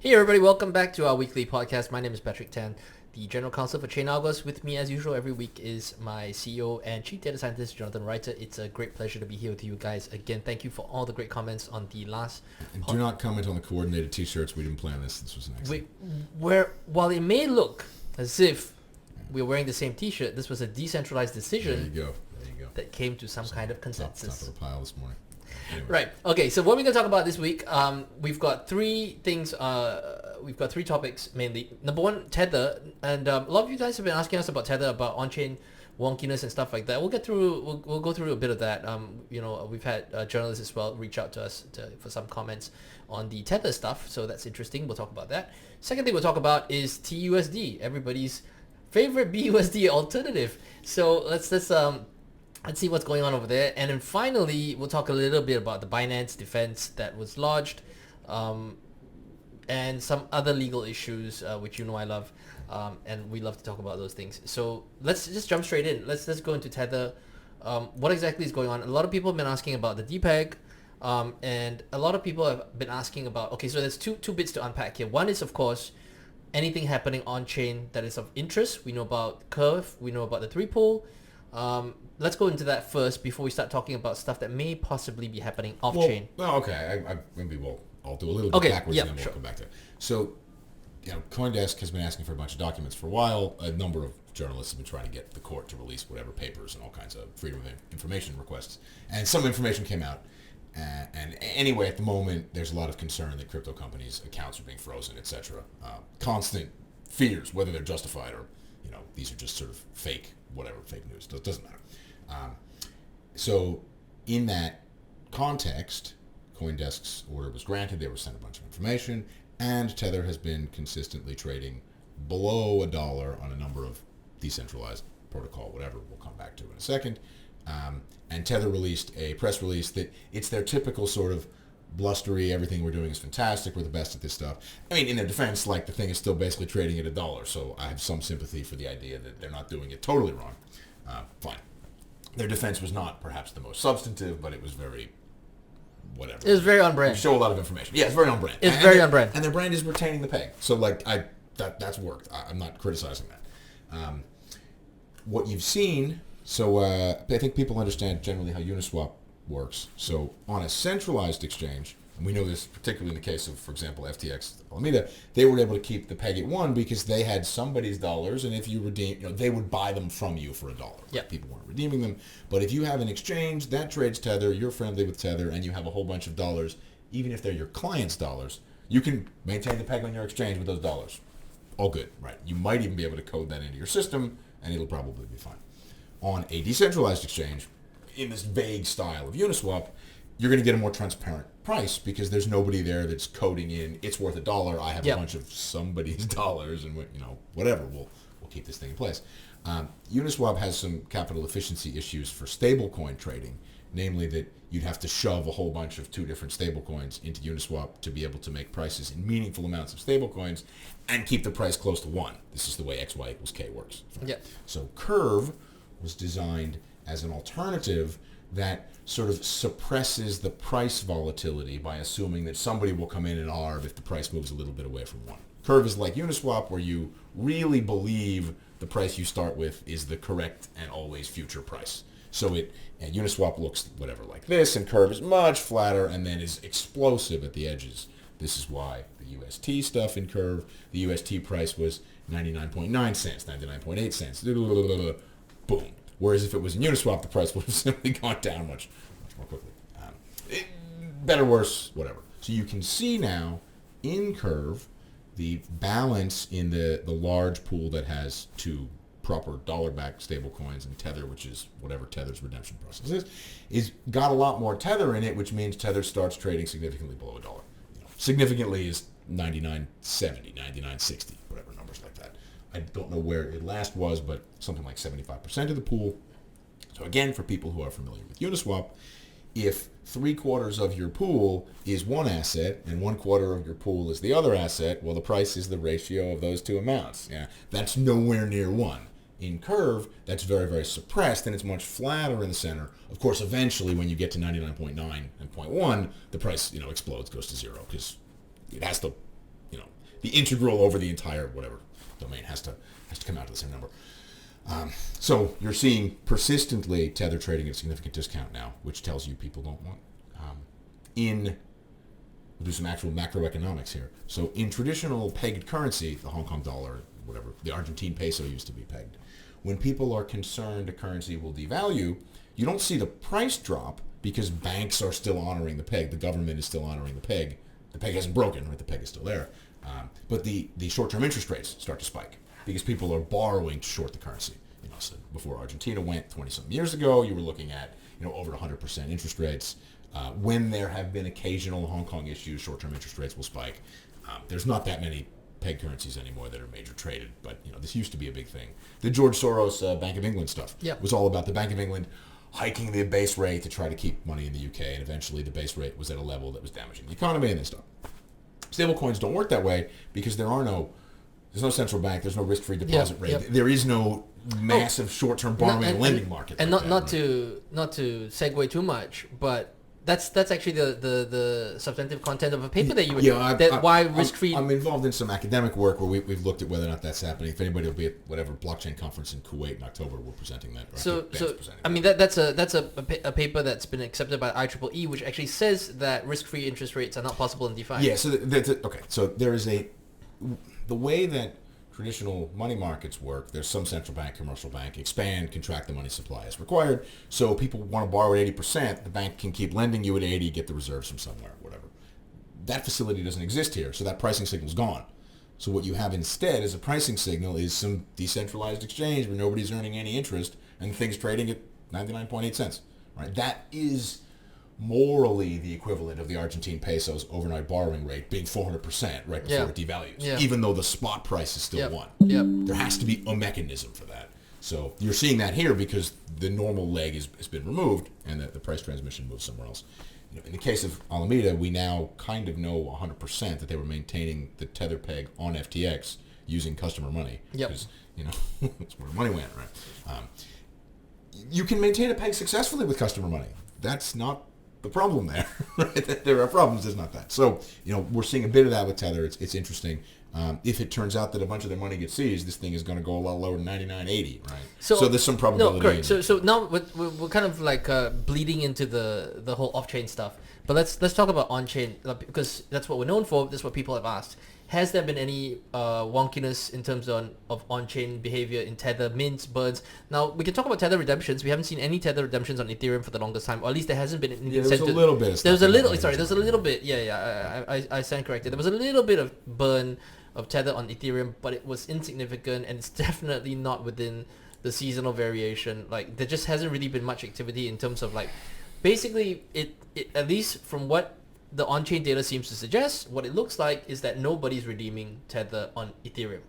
Hey everybody, welcome back to our weekly podcast. My name is Patrick Tan, the General Counsel for ChatArgos. With me as usual every week is my CEO and Chief Data Scientist, Jonathan Reiter. It's a great pleasure to be here with you guys again. Thank you for all the great comments on the last... And do not comment on the coordinated t-shirts. We didn't plan this. This was an accident. While it may look as if we're wearing the same t-shirt, this was a decentralized decision There you go. that came to some kind of consensus. Top of the pile this morning. Anyway. Right. Okay. So what we're gonna talk about this week, we've got three things. We've got three topics mainly. Number one, Tether, and a lot of you guys have been asking us about Tether, about on-chain wonkiness and stuff like that. We'll get through. We'll go through a bit of that. We've had journalists as well reach out to us for some comments on the Tether stuff. So that's interesting. We'll talk about that. Second thing we'll talk about is TUSD, everybody's favorite BUSD alternative. So let's see what's going on over there. And then finally, we'll talk a little bit about the Binance defense that was lodged and some other legal issues, which I love. And we love to talk about those things. So let's just jump straight in. Let's go into Tether. What exactly is going on? A lot of people have been asking about the depeg. And a lot of people have been asking about, okay, so there's two bits to unpack here. One is, of course, anything happening on-chain that is of interest. We know about Curve. We know about the 3-pool. Let's go into that first before we start talking about stuff that may possibly be happening off-chain. Well, okay. Maybe I'll do a little bit backwards and then we'll come back to it. So, CoinDesk has been asking for a bunch of documents for a while. A number of journalists have been trying to get the court to release whatever papers and all kinds of freedom of information requests. And some information came out. And anyway, at the moment, there's a lot of concern that crypto companies' accounts are being frozen, etc. Constant fears, whether they're justified or, these are just sort of fake news. It doesn't matter. So in that context, CoinDesk's order was granted. They were sent a bunch of information, and Tether has been consistently trading below $1 on a number of decentralized protocol, whatever we'll come back to in a second. And Tether released a press release that it's their typical sort of blustery, everything we're doing is fantastic, we're the best at this stuff. I mean, in their defense, the thing is still basically trading at $1, so I have some sympathy for the idea that they're not doing it totally wrong. Fine. Their defense was not perhaps the most substantive, but it was very whatever. It was very on brand. They show a lot of information. Yeah, it's very on brand. It's very on brand. And their brand is retaining the peg. So, that's worked. I'm not criticizing that. What you've seen, so I think people understand generally how Uniswap works. So on a centralized exchange, and we know this particularly in the case of, for example, FTX Alameda, they were able to keep the peg at 1 because they had somebody's dollars, and if you redeem, they would buy them from you for $1. Yeah. People weren't redeeming them. But if you have an exchange that trades Tether, you're friendly with Tether, and you have a whole bunch of dollars, even if they're your client's dollars, you can maintain the peg on your exchange with those dollars. All good, right? You might even be able to code that into your system, and it'll probably be fine. On a decentralized exchange, in this vague style of Uniswap, you're going to get a more transparent price because there's nobody there that's coding in, it's worth $1, I have a bunch of somebody's dollars, and whatever, we'll keep this thing in place. Uniswap has some capital efficiency issues for stablecoin trading, namely that you'd have to shove a whole bunch of 2 different stablecoins into Uniswap to be able to make prices in meaningful amounts of stablecoins and keep the price close to 1. This is the way XY equals K works. Yeah. So Curve was designed as an alternative that sort of suppresses the price volatility by assuming that somebody will come in and arb if the price moves a little bit away from 1. Curve is like Uniswap, where you really believe the price you start with is the correct and always future price. So Uniswap looks whatever like this, and Curve is much flatter and then is explosive at the edges. This is why the UST stuff in Curve, the UST price was 99.9 cents, 99.8 cents, boom. Whereas if it was in Uniswap, the price would have simply gone down much more quickly. Better, worse, whatever. So you can see now in Curve the balance in the large pool that has 2 proper dollar-backed stablecoins and Tether, which is whatever Tether's redemption process is got a lot more Tether in it, which means Tether starts trading significantly below $1. Significantly is 99.70, 99.60, whatever, numbers like that. I don't know where it last was, but something like 75% of the pool. So again, for people who are familiar with Uniswap, if 3/4 of your pool is one asset and 1/4 of your pool is the other asset, well, the price is the ratio of those two amounts. Yeah, that's nowhere near 1. In Curve, that's very, very suppressed, and it's much flatter in the center. Of course, eventually, when you get to 99.9 and 0.1, the price, explodes, goes to 0, because it has to, the integral over the entire whatever domain has to come out to the same number. So you're seeing persistently Tether trading at a significant discount now, which tells you people don't want. We'll do some actual macroeconomics here. So in traditional pegged currency, the Hong Kong dollar, whatever, the Argentine peso used to be pegged. When people are concerned a currency will devalue, you don't see the price drop because banks are still honoring the peg. The government is still honoring the peg. The peg hasn't broken, right? The peg is still there. But the short-term interest rates start to spike because people are borrowing to short the currency. So before Argentina went 20-some years ago, you were looking at over 100% interest rates. When there have been occasional Hong Kong issues, short-term interest rates will spike. There's not that many peg currencies anymore that are major traded, but this used to be a big thing. The George Soros Bank of England stuff was all about the Bank of England hiking the base rate to try to keep money in the UK, and eventually the base rate was at a level that was damaging the economy, and they stopped. Stablecoins don't work that way because there's no central bank, there's no risk-free deposit rate, there is no massive short-term borrowing and lending market. And not to segue too much, but that's actually the substantive content of a paper that you would why risk-free. I'm involved in some academic work where we've looked at whether or not that's happening. If anybody will be at whatever blockchain conference in Kuwait in October, we're presenting that. That's a paper that's been accepted by IEEE, which actually says that risk-free interest rates are not possible in DeFi. Yeah. So okay. So there is the way that traditional money markets work, there's some central bank, commercial bank, expand, contract the money supply as required. So people want to borrow at 80%, the bank can keep lending you at 80, get the reserves from somewhere, whatever. That facility doesn't exist here, so that pricing signal's gone. So what you have instead as a pricing signal is some decentralized exchange where nobody's earning any interest and the thing's trading at 99.8 cents. Right? That is morally the equivalent of the Argentine peso's overnight borrowing rate being 400% right before it devalues, even though the spot price is still 1. There has to be a mechanism for that. So you're seeing that here because the normal leg has been removed and the price transmission moves somewhere else. In the case of Alameda, we now kind of know 100% that they were maintaining the Tether peg on FTX using customer money. Because, that's where money went, right? You can maintain a peg successfully with customer money. That's not the problem there. Right? There are problems, there's not that. So, we're seeing a bit of that with Tether. It's interesting. If it turns out that a bunch of their money gets seized, this thing is going to go a lot lower than 99.80, right? So there's some probability. No, correct. So now we're kind of like bleeding into the whole off-chain stuff. But let's talk about on-chain because that's what we're known for. That's what people have asked. Has there been any wonkiness in terms of on-chain behavior in Tether, mints, burns? Now, we can talk about Tether Redemptions. We haven't seen any Tether Redemptions on Ethereum for the longest time, or at least there hasn't been any incentive. There's a little bit of stuff. There's a little bit. I stand corrected. There was a little bit of burn of Tether on Ethereum, but it was insignificant, and it's definitely not within the seasonal variation. Like, there just hasn't really been much activity in terms of, like, basically, it at least from what the on-chain data seems to suggest, what it looks like is that nobody's redeeming Tether on Ethereum.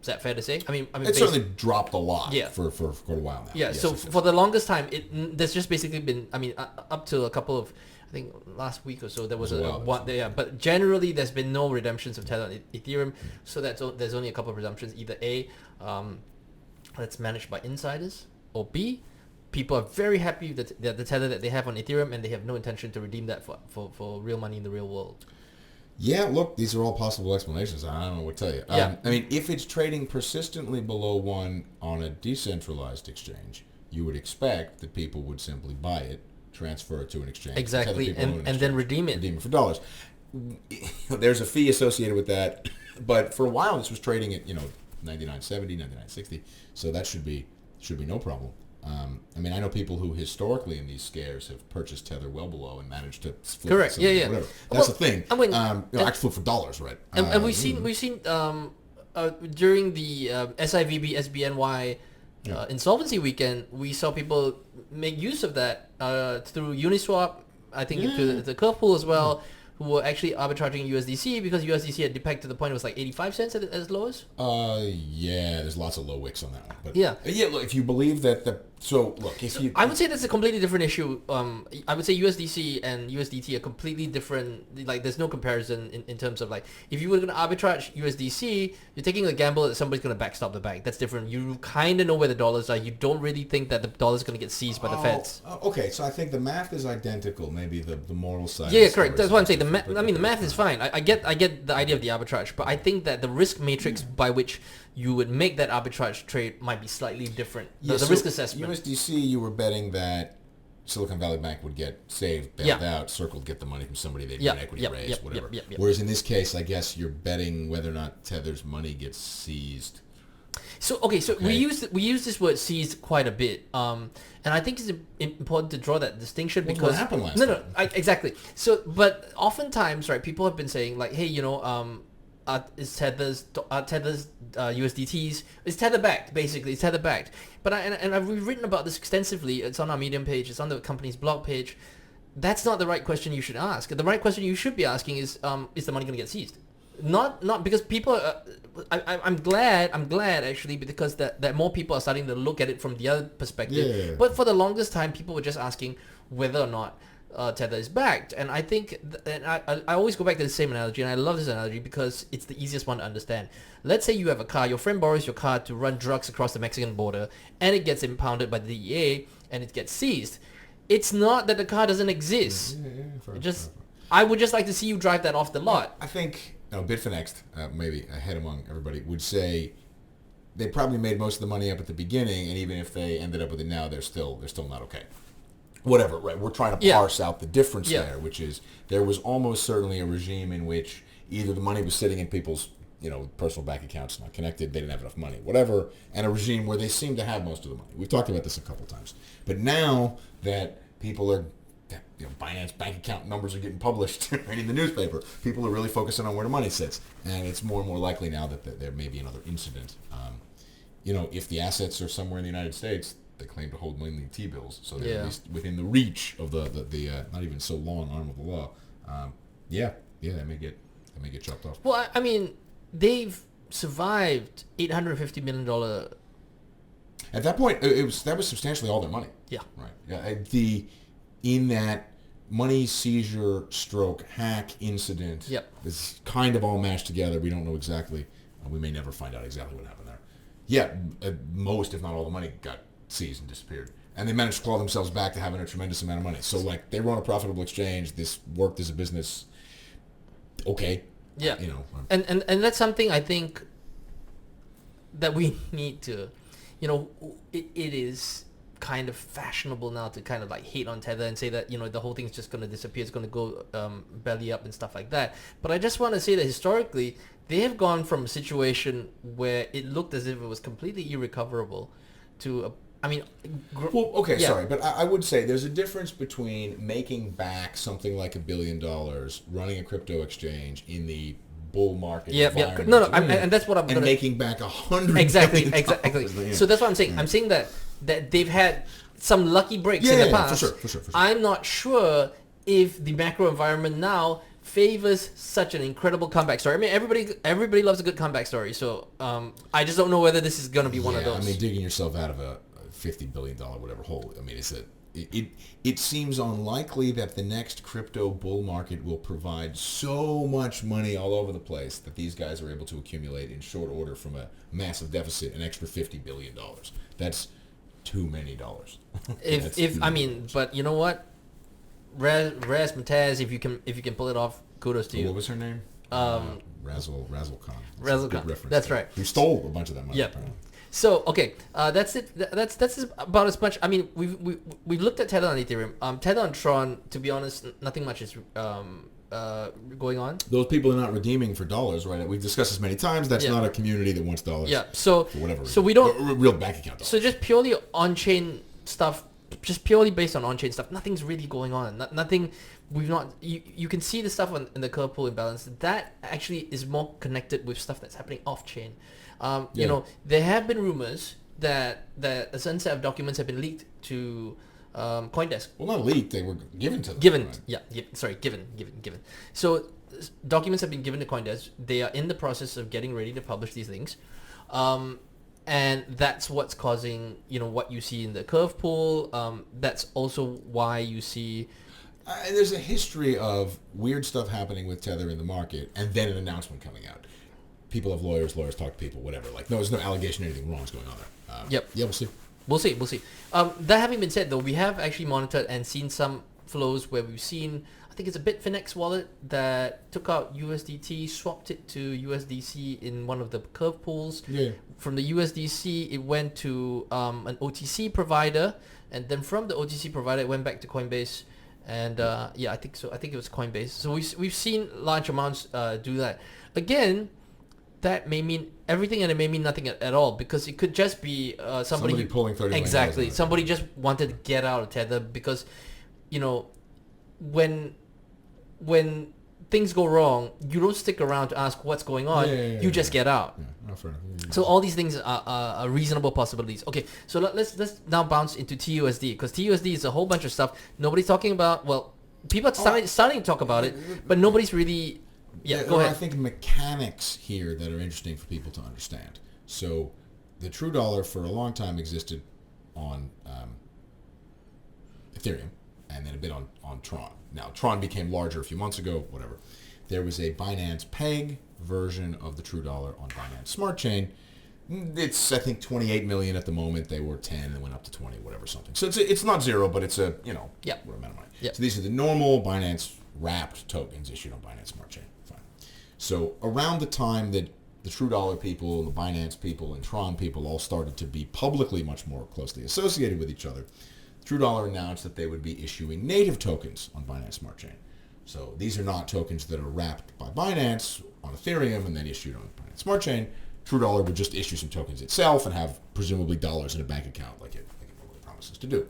Is that fair to say? I mean, it certainly dropped a lot for quite a while now. Yeah, yes, so for the longest time, there's just basically been, up to a couple of, I think last week or so, there was but generally there's been no redemptions of Tether on Ethereum, so there's only a couple of redemptions, either A, that's managed by insiders, or B, people are very happy with the Tether that they have on Ethereum and they have no intention to redeem that for real money in the real world. Yeah, look, these are all possible explanations. I don't know what to tell you. If it's trading persistently below 1 on a decentralized exchange, you would expect that people would simply buy it, transfer it to an exchange. Exactly, and then redeem it. Redeem it for dollars. There's a fee associated with that, but for a while this was trading at, $99.70, $99.60, so that should be no problem. I know people who historically in these scares have purchased Tether well below and managed to flip. Correct. Yeah. Whatever. That's the thing. Actually flip for dollars, right? And we've seen during the SIVB SBNY insolvency weekend, we saw people make use of that through Uniswap. I think to the curve pool as well. Who were actually arbitraging USDC because USDC had depegged to the point it was like 85 cents at its lowest? There's lots of low wicks on that one. But look, if you believe that So look, if you, I would say that's a completely different issue. I would say USDC and USDT are completely different. Like, there's no comparison in terms of, like, if you were going to arbitrage USDC, you're taking a gamble that somebody's going to backstop the bank. That's different. You kind of know where the dollars are. You don't really think that the dollar's going to get seized by the feds. Okay, so I think the math is identical. Maybe the moral side. Yeah, correct. That's what I'm saying. The math is fine. I get the idea of the arbitrage, but I think that the risk matrix by which you would make that arbitrage trade might be slightly different. The risk assessment. USDC, you were betting that Silicon Valley Bank would get saved, bailed out, Circle would get the money from somebody, they'd do an equity raise, whatever. Whereas in this case, I guess you're betting whether or not Tether's money gets seized. So we use this word seized quite a bit, and I think it's important to draw that distinction because what happened last time? Exactly. So, but oftentimes, right, people have been saying, like, hey, is Tether's USDTs, it's Tether backed, basically. It's Tether backed. But we've written about this extensively. It's on our Medium page. It's on the company's blog page. That's not the right question you should ask. The right question you should be asking is the money going to get seized? Not because people. I'm glad actually, because that more people are starting to look at it from the other perspective. Yeah. But for the longest time, people were just asking whether or not Tether is backed, and I think, I always go back to the same analogy, and I love this analogy because it's the easiest one to understand. Let's say you have a car, your friend borrows your car to run drugs across the Mexican border, and it gets impounded by the DEA, and it gets seized. It's not that the car doesn't exist. I would just like to see you drive that off the lot. I think Bitfinex, maybe ahead among everybody, would say they probably made most of the money up at the beginning, and even if they ended up with it now, they're still not okay. Whatever, right? We're trying to parse out the difference there, which is there was almost certainly a regime in which either the money was sitting in people's, personal bank accounts, not connected, they didn't have enough money, whatever, and a regime where they seem to have most of the money. We've talked about this a couple times. But now that people are, Binance bank account numbers are getting published right in the newspaper, people are really focusing on where the money sits, and it's more and more likely now that there may be another incident. If the assets are somewhere in the United States, they claim to hold mainly T-bills, so they're at least within the reach of the not even so long arm of the law. That may get chopped off. Well, I mean, they've survived $850 million. At that point, that was substantially all their money. Yeah. Right. Yeah. In that money seizure stroke hack incident, is kind of all mashed together. We don't know exactly. We may never find out exactly what happened there. Yeah, most, if not all, the money got seized and disappeared, and they managed to claw themselves back to having a tremendous amount of money. So, like, they run a profitable exchange. This worked as a business. Okay. Yeah. And that's something I think that we need to, it is kind of fashionable now to kind of like hate on Tether and say that the whole thing's just going to disappear, it's going to go belly up and stuff like that. But I just want to say that historically they have gone from a situation where it looked as if it was completely irrecoverable to sorry, but I would say there's a difference between making back something like $1 billion, running a crypto exchange in the bull market environment. No, and that's what I'm going to... making back $100 Exactly. million. So that's what I'm saying. I'm saying that they've had some lucky breaks in the past. For sure. I'm not sure if the macro environment now favors such an incredible comeback story. I mean, everybody loves a good comeback story. So I just don't know whether this is going to be one of those. I mean, digging yourself out of a $50 billion whatever hole. I mean, it seems unlikely that the next crypto bull market will provide so much money all over the place that these guys are able to accumulate in short order from a massive deficit an extra $50 billion. That's too many dollars. But you know what? Raz Mataz, if you can pull it off, kudos to you. What was her name? Razzle Khan. Razzle Khan. That's right. Who stole a bunch of that money. Yeah. So okay, that's it. That's about as much. I mean, we've looked at Tether on Ethereum. Tether on Tron, to be honest, nothing much is going on. Those people are not redeeming for dollars, right? We've discussed this many times. That's not a community that wants dollars. Yeah. So for whatever reason. So we don't real bank account dollars. So just purely on-chain stuff. Just purely based on on-chain stuff, nothing's really going on. Nothing. We've not. You can see the stuff in the curve pool imbalance. That actually is more connected with stuff that's happening off-chain. There have been rumors that a sunset of documents have been leaked to CoinDesk. Well, not leaked. They were given to them. Given. Right? Yeah. Given. So documents have been given to CoinDesk. They are in the process of getting ready to publish these things. and that's what's causing, what you see in the curve pool. That's also why you see... There's a history of weird stuff happening with Tether in the market, and then an announcement coming out. People have lawyers talk to people, whatever. Like, no, there's no allegation anything wrong is going on there. Yep. Yeah, we'll see. We'll see. That having been said, though, we have actually monitored and seen some flows where we've seen, I think it's a Bitfinex wallet that took out USDT, swapped it to USDC in one of the curve pools. Yeah. From the USDC, it went to an OTC provider, and then from the OTC provider, it went back to Coinbase. And I think so. I think it was Coinbase. So we've seen large amounts do that. Again, that may mean everything and it may mean nothing at all, because it could just be somebody pulling 30 million. Exactly. Somebody just wanted to get out of Tether because, when things go wrong, you don't stick around to ask what's going on. You just get out. Yeah. Oh, fair enough. So all these things are reasonable possibilities. Okay, so let's now bounce into TUSD, because TUSD is a whole bunch of stuff nobody's talking about. Well, people are starting to talk about it, but nobody's really... Yeah, go ahead. I think mechanics here that are interesting for people to understand. So the true dollar for a long time existed on Ethereum, and then a bit on Tron. Now, Tron became larger a few months ago, whatever. There was a Binance Peg version of the true dollar on Binance Smart Chain. It's, I think, 28 million at the moment. They were 10 and went up to 20, whatever, something. So it's not zero, but it's a, what amount of money. Yep. So these are the normal Binance wrapped tokens issued on Binance Smart Chain. Fine. So around the time that the true dollar people, the Binance people, and Tron people all started to be publicly much more closely associated with each other, True Dollar announced that they would be issuing native tokens on Binance Smart Chain. So these are not tokens that are wrapped by Binance on Ethereum and then issued on Binance Smart Chain. True Dollar would just issue some tokens itself and have presumably dollars in a bank account like it normally promises to do.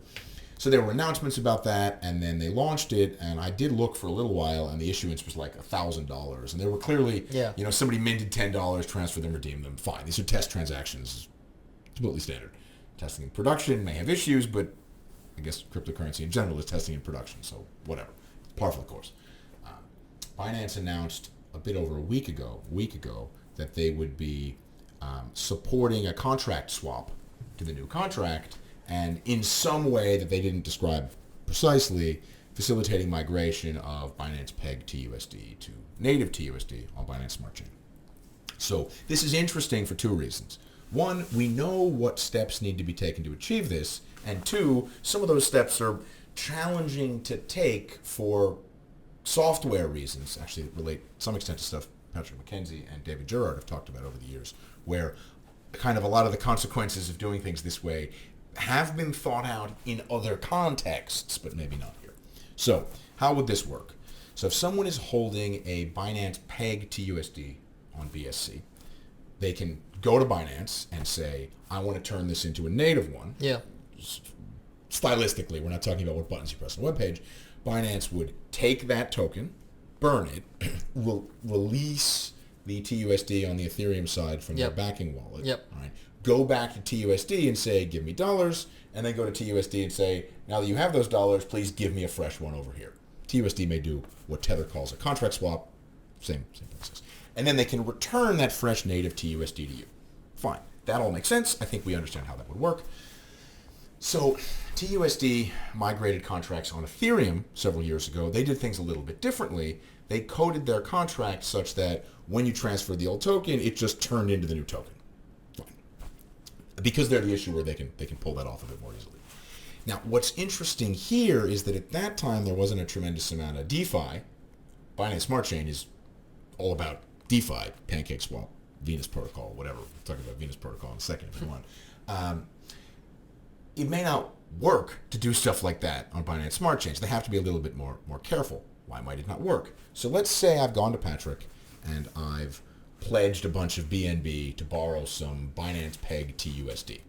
So there were announcements about that, and then they launched it, and I did look for a little while, and the issuance was like $1,000. And there were clearly, somebody minted $10, transferred them, redeemed them. Fine. These are test transactions. Completely standard. Testing in production may have issues, but I guess cryptocurrency in general is testing in production, so whatever. Par for the course. Binance announced a bit over a week ago, that they would be supporting a contract swap to the new contract, and in some way that they didn't describe precisely, facilitating migration of Binance Peg TUSD to native TUSD on Binance Smart Chain. So this is interesting for two reasons. One, we know what steps need to be taken to achieve this, and two, some of those steps are challenging to take for software reasons, actually that relate to some extent to stuff Patrick McKenzie and David Gerard have talked about over the years, where kind of a lot of the consequences of doing things this way have been thought out in other contexts, but maybe not here. So how would this work? So if someone is holding a Binance Peg TUSD on BSC, they can go to Binance and say, I want to turn this into a native one. Yeah. Stylistically, we're not talking about what buttons you press on the webpage. Binance would take that token, burn it, will release the TUSD on the Ethereum side from their backing wallet. All right, go back to TUSD and say, give me dollars, and then go to TUSD and say, now that you have those dollars, please give me a fresh one over here. TUSD may do what Tether calls a contract swap, same process. And then they can return that fresh native TUSD to you. Fine. That all makes sense. I think we understand how that would work. So TUSD migrated contracts on Ethereum several years ago. They did things a little bit differently. They coded their contract such that when you transfer the old token, it just turned into the new token. Fine. Because they're the issuer, they can pull that off a bit more easily. Now, what's interesting here is that at that time, there wasn't a tremendous amount of DeFi. Binance Smart Chain is all about DeFi, Pancake Swap, Venus Protocol, whatever. We'll talk about Venus Protocol in a second if you want. It may not work to do stuff like that on Binance Smart Chains. They have to be a little bit more careful. Why might it not work? So let's say I've gone to Patrick and I've pledged a bunch of BNB to borrow some Binance Peg TUSD.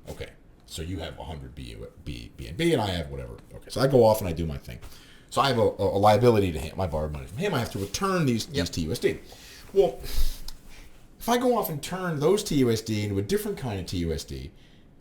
Okay, so you have 100 BNB and I have whatever. Okay, so I go off and I do my thing. So I have a liability to him. I borrowed money from him. I have to return these TUSD. Well, if I go off and turn those TUSD into a different kind of TUSD,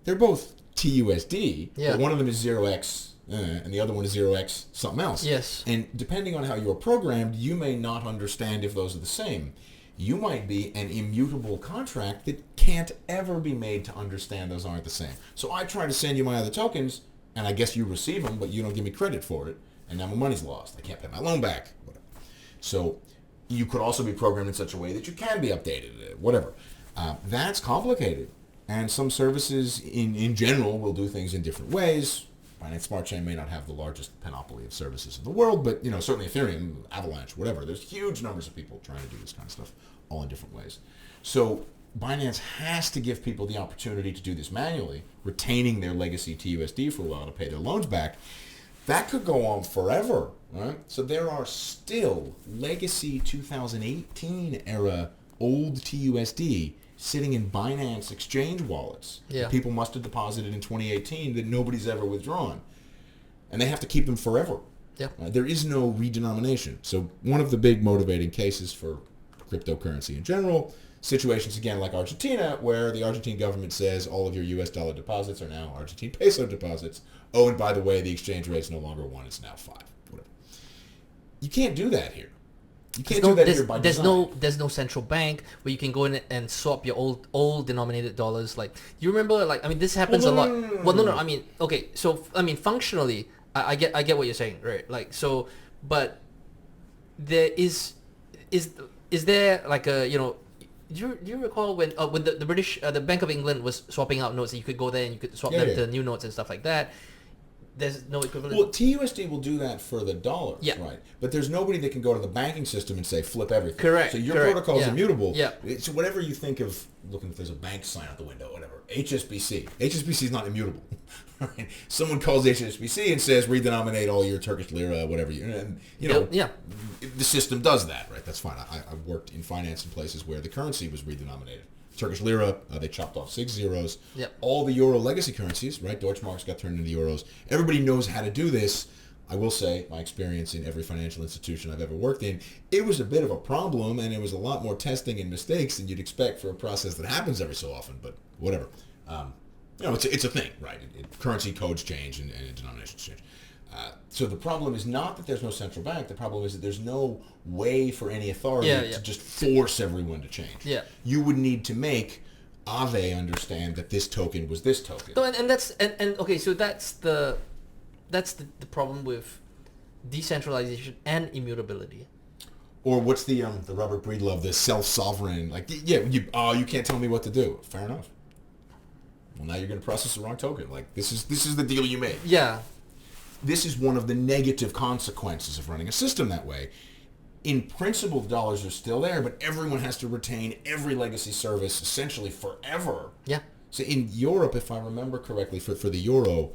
they're both TUSD, but one of them is 0x and the other one is 0x something else. Yes. And depending on how you're programmed, you may not understand if those are the same. you might be an immutable contract that can't ever be made to understand those aren't the same. So I try to send you my other tokens, and I guess you receive them, but you don't give me credit for it, and now my money's lost. I can't pay my loan back. Whatever. So you could also be programmed in such a way that you can be updated, whatever. That's complicated, and some services in general will do things in different ways. Binance Smart Chain may not have the largest panoply of services in the world, but certainly Ethereum, Avalanche, whatever. There's huge numbers of people trying to do this kind of stuff, all in different ways. So Binance has to give people the opportunity to do this manually, retaining their legacy TUSD for a while to pay their loans back. That could go on forever, right? So there are still legacy 2018 era old TUSD sitting in Binance exchange wallets. Yeah. People must have deposited in 2018 that nobody's ever withdrawn. And they have to keep them forever. Yeah. There is no redenomination. So one of the big motivating cases for cryptocurrency in general, situations again like Argentina, where the Argentine government says all of your US dollar deposits are now Argentine peso deposits. Oh, and by the way, the exchange rate is no longer 1, it's now 5. Whatever. You can't do that here. You can't do that here by design. There's no central bank where you can go in and swap your old denominated dollars. Like, you remember, this happens a lot. Well, no. Okay. So, functionally, I get what you're saying, right? Like, so, but there is there like a, do you recall when the British, the Bank of England was swapping out notes, and you could go there and you could swap them to new notes and stuff like that? There's no equivalent. Well, TUSD will do that for the dollars, right? But there's nobody that can go to the banking system and say flip everything. Correct. So your protocol is immutable. Yeah. So whatever you think of, looking if there's a bank sign out the window, whatever. HSBC. HSBC is not immutable. Right? Someone calls HSBC and says redenominate all your Turkish lira, whatever the system does that, right? That's fine. I've worked in finance in places where the currency was redenominated. Turkish lira, they chopped off 6 zeros. Yep. All the euro legacy currencies, right? Deutschmarks got turned into euros. Everybody knows how to do this. I will say, my experience in every financial institution I've ever worked in, it was a bit of a problem, and it was a lot more testing and mistakes than you'd expect for a process that happens every so often, but whatever. It's a thing, right? Currency codes change and denominations change. So the problem is not that there's no central bank. The problem is that there's no way for any authority to just force everyone to change. Yeah. You would need to make Aave understand that this token was this token. So, and that's okay. So that's the problem with decentralization and immutability. Or what's the Robert Breedlove, the self-sovereign, you can't tell me what to do. Fair enough. Well, now you're going to process the wrong token. Like, this is the deal you made. Yeah. This is one of the negative consequences of running a system that way. In principle, the dollars are still there, but everyone has to retain every legacy service essentially forever. Yeah. So in Europe, if I remember correctly, for the euro,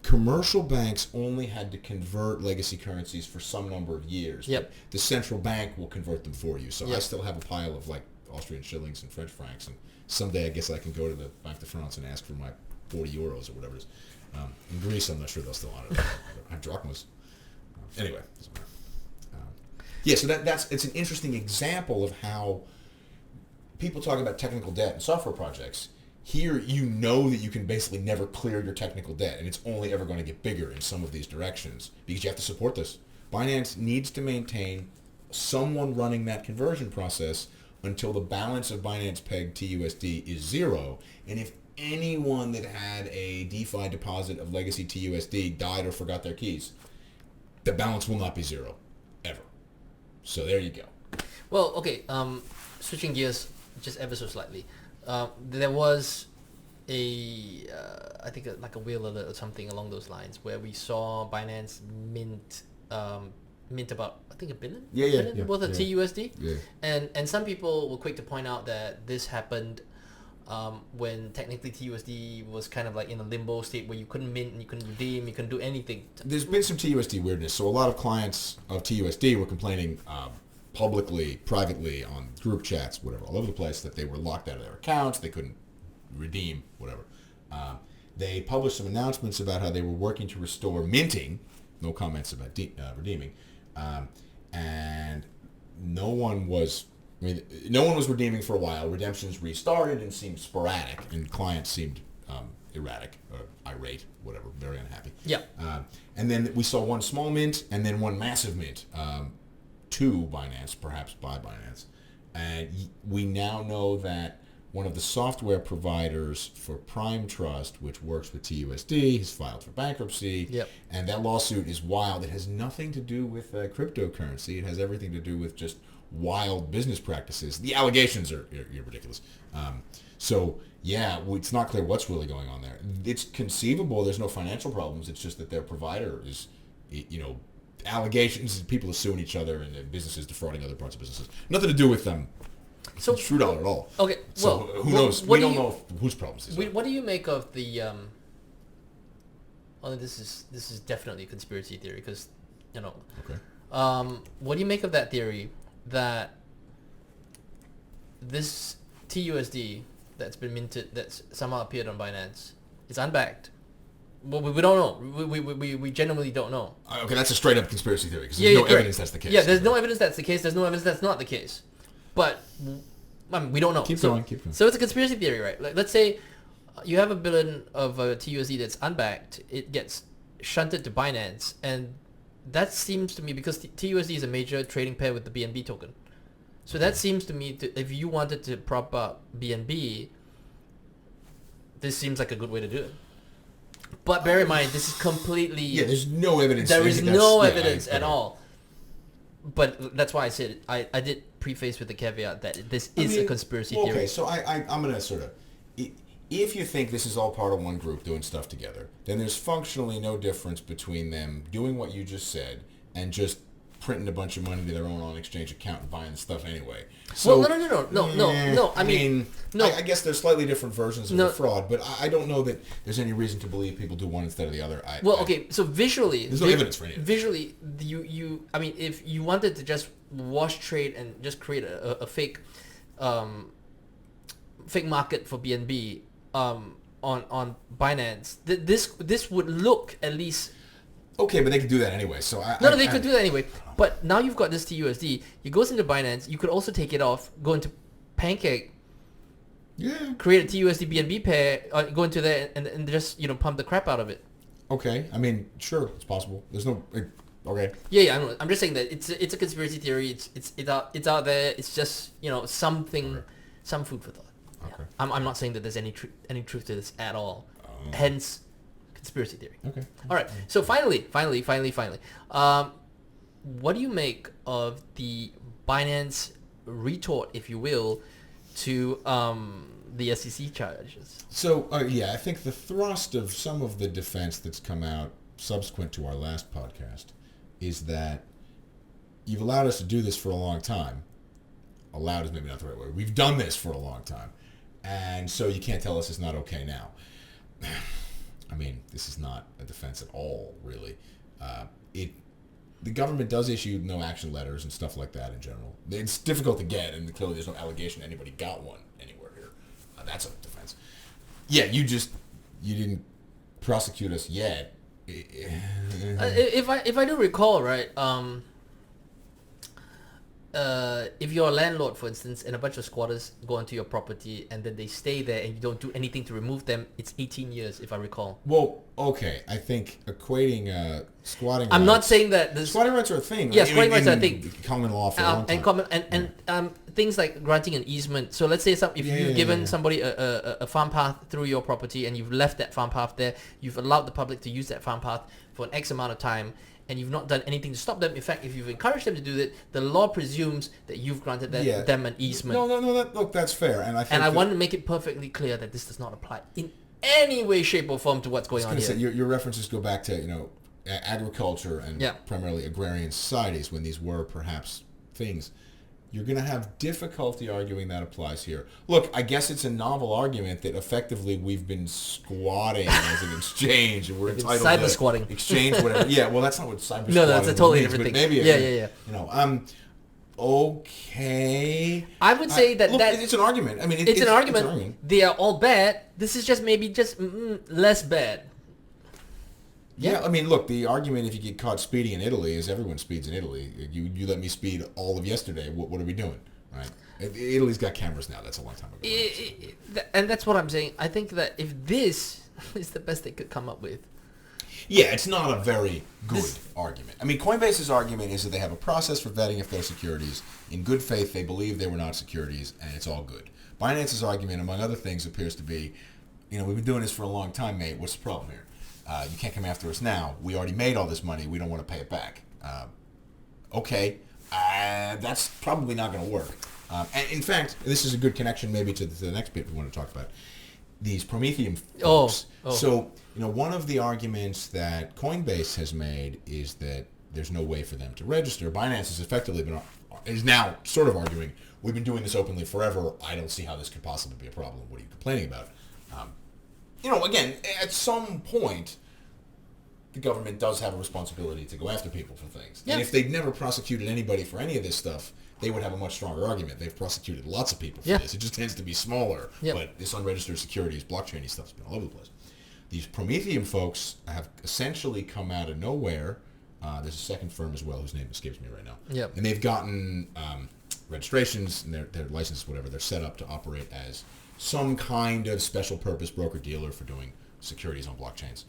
commercial banks only had to convert legacy currencies for some number of years. Yep. But the central bank will convert them for you. So I still have a pile of Austrian shillings and French francs, and someday I guess I can go to the Banque de France and ask for my 40 euros or whatever it is. In Greece, I'm not sure they'll still honor it. I have drachmas. Anyway, doesn't matter. So it's an interesting example of how people talk about technical debt in software projects. Here, you know that you can basically never clear your technical debt, and it's only ever going to get bigger in some of these directions because you have to support this. Binance needs to maintain someone running that conversion process until the balance of Binance Peg TUSD is 0, and if anyone that had a DeFi deposit of legacy TUSD died or forgot their keys, the balance will not be 0, ever. So there you go. Well, okay, switching gears just ever so slightly. There was I think like a whale alert or something along those lines where we saw Binance mint about, I think, $1 billion worth of TUSD. Yeah. And some people were quick to point out that this happened when technically TUSD was kind of like in a limbo state where you couldn't mint and you couldn't redeem, you couldn't do anything. There's been some TUSD weirdness. So a lot of clients of TUSD were complaining publicly, privately, on group chats, whatever, all over the place, that they were locked out of their accounts, they couldn't redeem, whatever. They published some announcements about how they were working to restore minting, no comments about redeeming, and no one was redeeming for a while. Redemptions restarted and seemed sporadic, and clients seemed erratic, or irate, whatever, very unhappy. Yeah. And then we saw one small mint and then one massive mint to Binance, perhaps by Binance. And we now know that one of the software providers for Prime Trust, which works with TUSD, has filed for bankruptcy. Yep. And that lawsuit is wild. It has nothing to do with cryptocurrency. It has everything to do with just wild business practices. The allegations are ridiculous. So, yeah, it's not clear what's really going on there. It's conceivable there's no financial problems. It's just that their provider is, allegations, people are suing each other and businesses defrauding other parts of businesses. Nothing to do with them. So True Dollar at all. Okay, So who knows? We don't know whose problems these are. What do you make of the? Well, this is definitely a conspiracy theory because, Okay. What do you make of that theory that this TUSD that's been minted that's somehow appeared on Binance is unbacked? Well, we don't know. We genuinely don't know. Okay, that's a straight up conspiracy theory because there's no evidence that's the case. Yeah, there's no evidence that's the case. There's no evidence that's not the case. But we don't know. Keep going. So it's a conspiracy theory, right? Like, let's say you have $1 billion of TUSD that's unbacked. It gets shunted to Binance, and that seems to me, because TUSD is a major trading pair with the BNB token. So that seems to me, if you wanted to prop up BNB, this seems like a good way to do it. But bear in mind, this is completely... Yeah, there's no evidence. There is no evidence at all. But that's why I said I did preface with the caveat that this is a conspiracy theory. Okay, so I'm going to sort of... If you think this is all part of one group doing stuff together, then there's functionally no difference between them doing what you just said and just printing a bunch of money to their own on-exchange account and buying the stuff anyway. So, well, no. I mean, no. I guess there's slightly different versions of the fraud, but I don't know that there's any reason to believe people do one instead of the other. So visually... There's no evidence for anything. Visually, I mean, if you wanted to just wash trade and just create a fake market for BNB on Binance, this would look at least... Okay, but they could do that anyway. So they could do that anyway. But now you've got this TUSD. It goes into Binance. You could also take it off, go into Pancake, create a TUSD BNB pair, go into there and just pump the crap out of it. Okay, I mean, sure, it's possible. There's no okay. Yeah, I know. I'm just saying that it's a conspiracy theory. It's out there. It's just something, some food for thought. Okay. I'm not saying that there's any truth to this at all. Hence, conspiracy theory. Okay. All right. So finally, what do you make of the Binance retort, if you will, to the SEC charges? So I think the thrust of some of the defense that's come out subsequent to our last podcast is that you've allowed us to do this for a long time. Allowed is maybe not the right word. We've done this for a long time. And so you can't tell us it's not okay now. I mean, this is not a defense at all, really. The government does issue no action letters and stuff like that in general. It's difficult to get, and clearly there's no allegation anybody got one anywhere here. That's a defense. Yeah, you didn't prosecute us yet. If I do recall, right, if you're a landlord, for instance, and a bunch of squatters go onto your property and then they stay there and you don't do anything to remove them, it's 18 years, if I recall. Well, okay, I think equating squatting rights... I'm not saying that... Squatting rights are a thing. Yeah, squatting rights are a thing. Common law for a long time. And things like granting an easement. So let's say if you've given somebody a farm path through your property and you've left that farm path there, you've allowed the public to use that farm path for an X amount of time, and you've not done anything to stop them. In fact, if you've encouraged them to do that, the law presumes that you've granted them an easement. No, that's fair. And I want to make it perfectly clear that this does not apply in any way, shape, or form to what's going on here. Say, your references go back to agriculture and primarily agrarian societies when these were perhaps things. You're going to have difficulty arguing that applies here. Look, I guess it's a novel argument that effectively we've been squatting as an exchange, and we're entitled cyber to squatting. Exchange whatever. Yeah, well, that's not what cyber squatting No, that's a totally means, different thing. Maybe yeah. Okay. I would say that it's an argument. I mean, it's an argument. They are all bad. This is just maybe less bad. Yeah, I mean, look, the argument if you get caught speeding in Italy is everyone speeds in Italy. You let me speed all of yesterday. What are we doing? Right? Italy's got cameras now. That's a long time ago. And that's what I'm saying. I think that if this is the best they could come up with. Yeah, it's not a very good argument. I mean, Coinbase's argument is that they have a process for vetting if they're securities. In good faith, they believe they were not securities, and it's all good. Binance's argument, among other things, appears to be, we've been doing this for a long time, mate. What's the problem here? You can't come after us now. We already made all this money. We don't want to pay it back. Okay, that's probably not going to work. And in fact, this is a good connection maybe to the next bit we want to talk about. These Prometheum folks. So, one of the arguments that Coinbase has made is that there's no way for them to register. Binance has effectively is now sort of arguing, we've been doing this openly forever. I don't see how this could possibly be a problem. What are you complaining about? Again, at some point, the government does have a responsibility to go after people for things. Yeah. And if they'd never prosecuted anybody for any of this stuff, they would have a much stronger argument. They've prosecuted lots of people for this. It just tends to be smaller. But this unregistered securities, blockchain-y stuff's been all over the place. These Prometheum folks have essentially come out of nowhere. There's a second firm as well whose name escapes me right now. Yep. And they've gotten registrations, and their licenses, whatever. They're set up to operate as some kind of special purpose broker-dealer for doing securities on blockchains.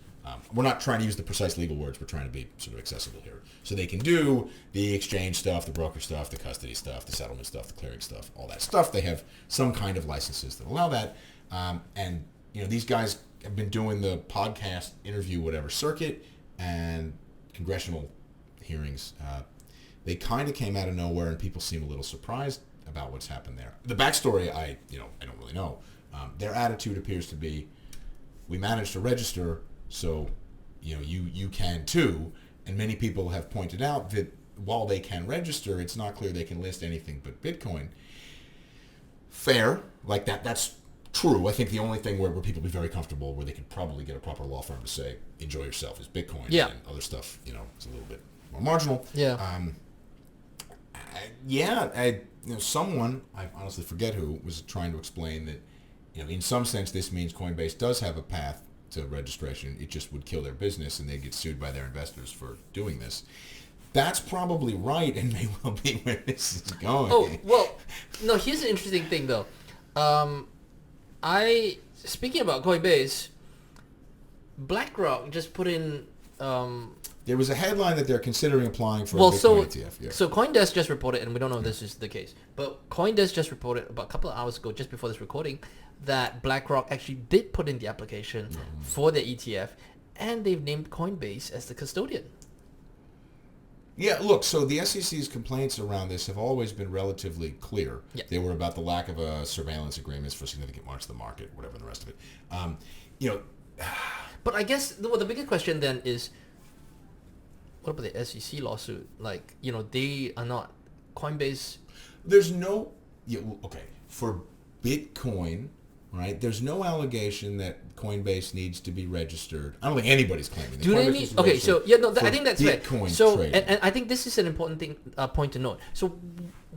We're not trying to use the precise legal words. We're trying to be sort of accessible here. So they can do the exchange stuff, the broker stuff, the custody stuff, the settlement stuff, the clearing stuff, all that stuff. They have some kind of licenses that allow that. And these guys have been doing the podcast, interview, whatever circuit, and congressional hearings. They kind of came out of nowhere, and people seem a little surprised about what's happened there. The backstory, I don't really know. Their attitude appears to be, we managed to register, so you can too. And many people have pointed out that while they can register, it's not clear they can list anything but Bitcoin. Fair, like that's true. I think the only thing where people be very comfortable, where they could probably get a proper law firm to say, enjoy yourself, is Bitcoin. Yeah. And other stuff, is a little bit more marginal. Yeah. Someone, I honestly forget who, was trying to explain that, in some sense, this means Coinbase does have a path to registration. It just would kill their business, and they'd get sued by their investors for doing this. That's probably right, and may well be where this is going. Oh, well, no, here's an interesting thing, though. Speaking about Coinbase, BlackRock just put in... there was a headline that they're considering applying for a Bitcoin ETF. Yeah. So CoinDesk just reported, and we don't know if this is the case, but CoinDesk just reported about a couple of hours ago, just before this recording, that BlackRock actually did put in the application for their ETF, and they've named Coinbase as the custodian. Yeah, look, so the SEC's complaints around this have always been relatively clear. Yeah. They were about the lack of surveillance agreements for significant parts of the market, whatever the rest of it. But I guess the bigger question then is, what about the SEC lawsuit? Like, they are not Coinbase. There's no, for Bitcoin, right? There's no allegation that Coinbase needs to be registered. I don't think anybody's claiming that. Do they need? Okay, so I think that's fair. So, and I think this is an important point to note. So,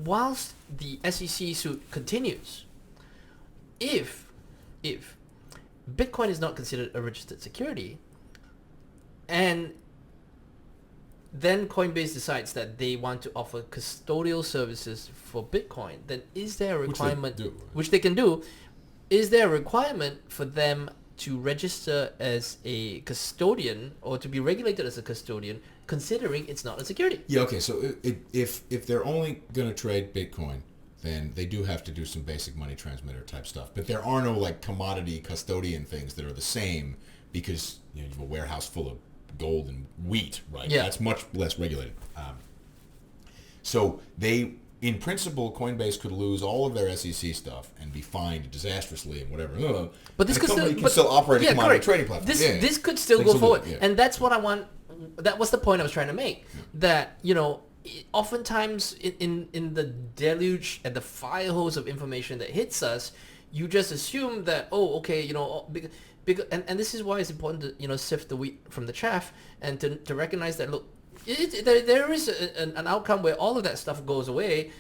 whilst the SEC suit continues, if Bitcoin is not considered a registered security, and then Coinbase decides that they want to offer custodial services for Bitcoin, then is there a requirement, which they can do, is there a requirement for them to register as a custodian or to be regulated as a custodian, considering it's not a security? Yeah, okay, so if they're only going to trade Bitcoin, then they do have to do some basic money transmitter type stuff. But there are no commodity custodian things that are the same, because you have a warehouse full of gold and wheat, right? Yeah. That's much less regulated. So in principle, Coinbase could lose all of their SEC stuff and be fined disastrously and whatever. But this could still operate a commodity trading platform. This could still go forward. And that's what I want. That was the point I was trying to make. Yeah. That, oftentimes in the deluge and the fire hose of information that hits us, you just assume that, and this is why it's important to sift the wheat from the chaff, and to recognize that, look, there is an outcome where all of that stuff goes away,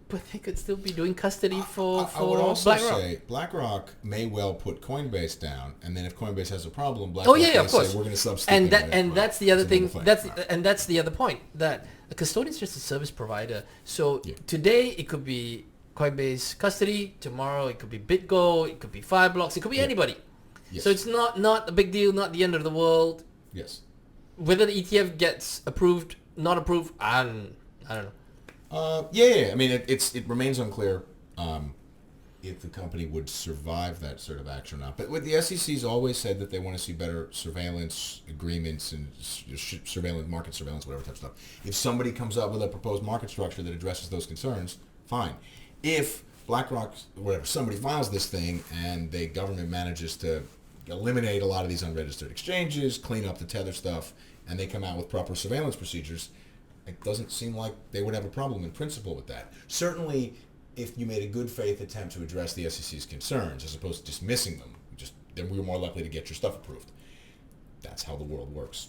but they could still be doing custody for I would also BlackRock. say BlackRock may well put Coinbase down, and then if Coinbase has a problem, BlackRock of course. say we're going to substitute. And that's the other thing. That's the other point, that a custodian is just a service provider. So today it could be Coinbase custody, tomorrow it could be BitGo, it could be Fireblocks, it could be anybody. Yes. So it's not a big deal, not the end of the world. Yes. whether the ETF gets approved, not approved, I don't know. Yeah. I mean, it remains unclear if the company would survive that sort of action or not. But with the SEC's always said that they want to see better surveillance agreements and surveillance, market surveillance, whatever type of stuff. If somebody comes up with a proposed market structure that addresses those concerns, fine. If BlackRock, whatever, somebody files this thing and the government manages to eliminate a lot of these unregistered exchanges, clean up the Tether stuff, and they come out with proper surveillance procedures, it doesn't seem like they would have a problem in principle with that. Certainly, if you made a good faith attempt to address the SEC's concerns as opposed to dismissing them, then we're more likely to get your stuff approved. That's how the world works.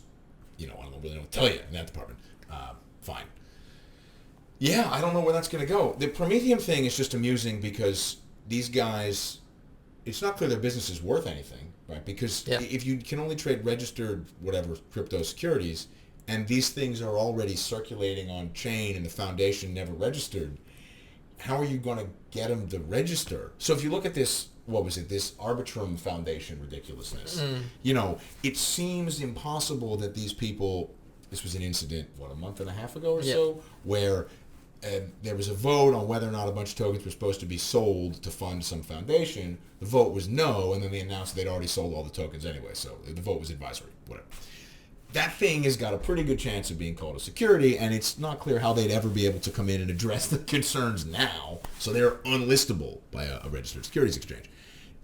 I don't really know what to tell you in that department. Fine. Yeah, I don't know where that's going to go. The Prometheum thing is just amusing because these guys, it's not clear their business is worth anything, right? Because if you can only trade registered whatever crypto securities, and these things are already circulating on chain and the foundation never registered, how are you going to get them to register? So if you look at this, this Arbitrum Foundation ridiculousness, it seems impossible that these people, this was an incident, a month and a half ago or so, where there was a vote on whether or not a bunch of tokens were supposed to be sold to fund some foundation. The vote was no, and then they announced they'd already sold all the tokens anyway, so the vote was advisory, whatever. That thing has got a pretty good chance of being called a security, and it's not clear how they'd ever be able to come in and address the concerns now, so they're unlistable by a registered securities exchange.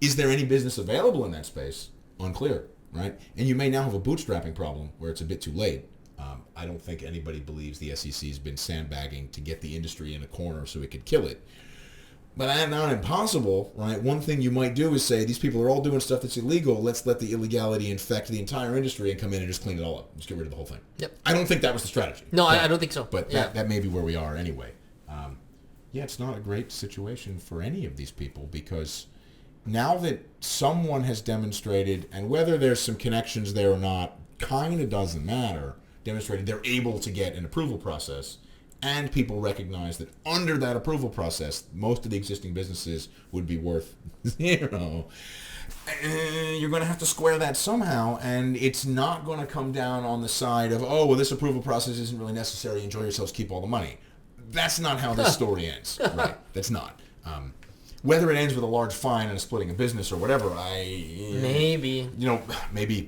Is there any business available in that space? Unclear, right? And you may now have a bootstrapping problem where it's a bit too late. I don't think anybody believes the SEC's been sandbagging to get the industry in a corner so it could kill it. But that's not impossible, right? One thing you might do is say, these people are all doing stuff that's illegal. Let's let the illegality infect the entire industry and come in and just clean it all up. Just get rid of the whole thing. Yep. I don't think that was the strategy. No, I don't think so. But that may be where we are anyway. It's not a great situation for any of these people because now that someone has demonstrated, and whether there's some connections there or not, kind of doesn't matter, demonstrated they're able to get an approval process, and people recognize that under that approval process, most of the existing businesses would be worth zero. You're going to have to square that somehow, and it's not going to come down on the side of, this approval process isn't really necessary, enjoy yourselves, keep all the money. That's not how this story ends, right? That's not. Whether it ends with a large fine and a splitting of business or whatever, maybe,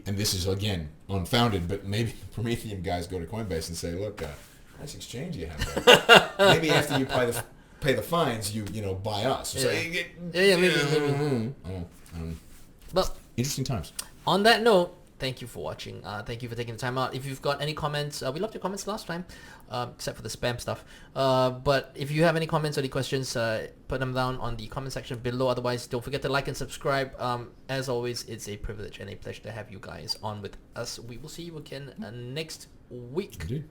and this is, again, unfounded, but maybe Prometheum guys go to Coinbase and say, look, nice exchange you have there. Maybe after you pay the fines, you buy us. So maybe. But interesting times. On that note, thank you for watching. Thank you for taking the time out. If you've got any comments, we loved your comments last time, except for the spam stuff. But if you have any comments or any questions, put them down on the comment section below. Otherwise, don't forget to like and subscribe. As always, it's a privilege and a pleasure to have you guys on with us. We will see you again next week. Indeed.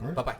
All right. Bye-bye.